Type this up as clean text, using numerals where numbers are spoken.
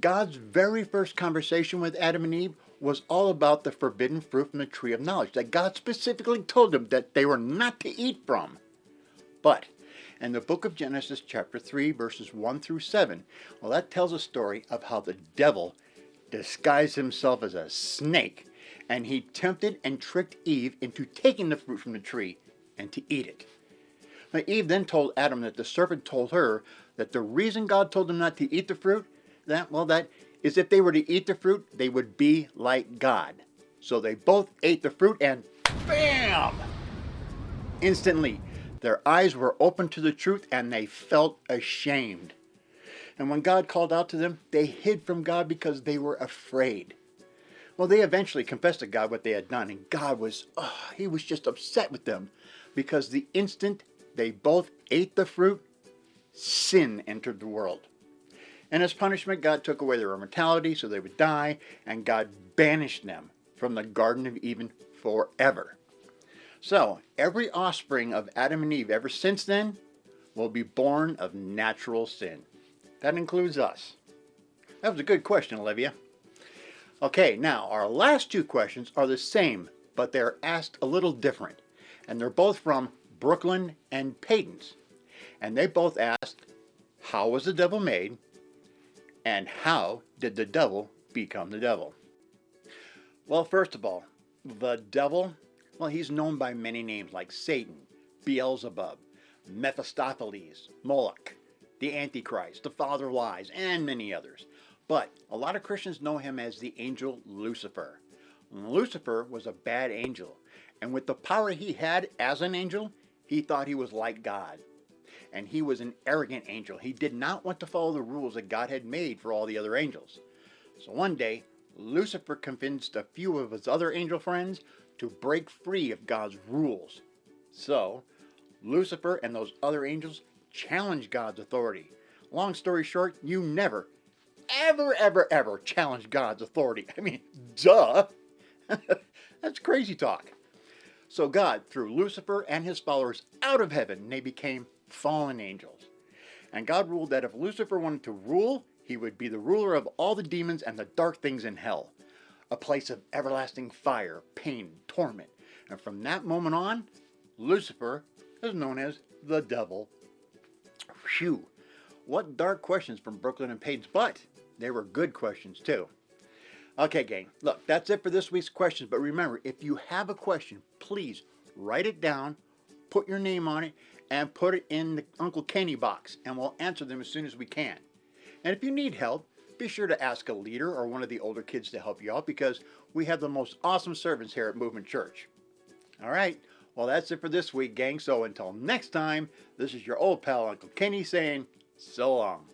God's very first conversation with Adam and Eve was all about the forbidden fruit from the tree of knowledge that God specifically told them that they were not to eat from. But in the book of Genesis chapter 3 verses 1 through 7, well, that tells a story of how the devil disguised himself as a snake, and he tempted and tricked Eve into taking the fruit from the tree and to eat it. Now, Eve then told Adam that the serpent told her that the reason God told them not to eat the fruit, that is if they were to eat the fruit, they would be like God. So they both ate the fruit and bam! Instantly, their eyes were opened to the truth and they felt ashamed. And when God called out to them, they hid from God because they were afraid. Well, they eventually confessed to God what they had done, and God he was just upset with them because the instant they both ate the fruit, sin entered the world. And as punishment, God took away their immortality so they would die, and God banished them from the Garden of Eden forever. So, every offspring of Adam and Eve ever since then will be born of natural sin. That includes us. That was a good question, Olivia. Okay, now our last two questions are the same, but they're asked a little different. And they're both from Brooklyn and Payton's. And they both asked, how was the devil made? And how did the devil become the devil? Well, first of all, the devil, well, he's known by many names like Satan, Beelzebub, Mephistopheles, Moloch, the Antichrist, the father of lies, and many others. But a lot of Christians know him as the angel Lucifer. Lucifer was a bad angel, and with the power he had as an angel, he thought he was like God. And he was an arrogant angel. He did not want to follow the rules that God had made for all the other angels. So one day, Lucifer convinced a few of his other angel friends to break free of God's rules. So, Lucifer and those other angels challenged God's authority. Long story short, you never, ever challenge God's authority. I mean, duh. That's crazy talk. So God threw Lucifer and his followers out of heaven, and they became fallen angels. And God ruled that if Lucifer wanted to rule, he would be the ruler of all the demons and the dark things in hell, a place of everlasting fire, pain, torment. And from that moment on, Lucifer is known as the devil. Phew, what dark questions from Brooklyn and Payton's, but they were good questions too. Okay, gang, look, that's it for this week's questions, but remember, if you have a question, please write it down, put your name on it, and put it in the Uncle Kenny box, and we'll answer them as soon as we can. And if you need help, be sure to ask a leader or one of the older kids to help you out, because we have the most awesome servants here at Movement Church. All right, well, that's it for this week, gang, so until next time, this is your old pal Uncle Kenny saying so long.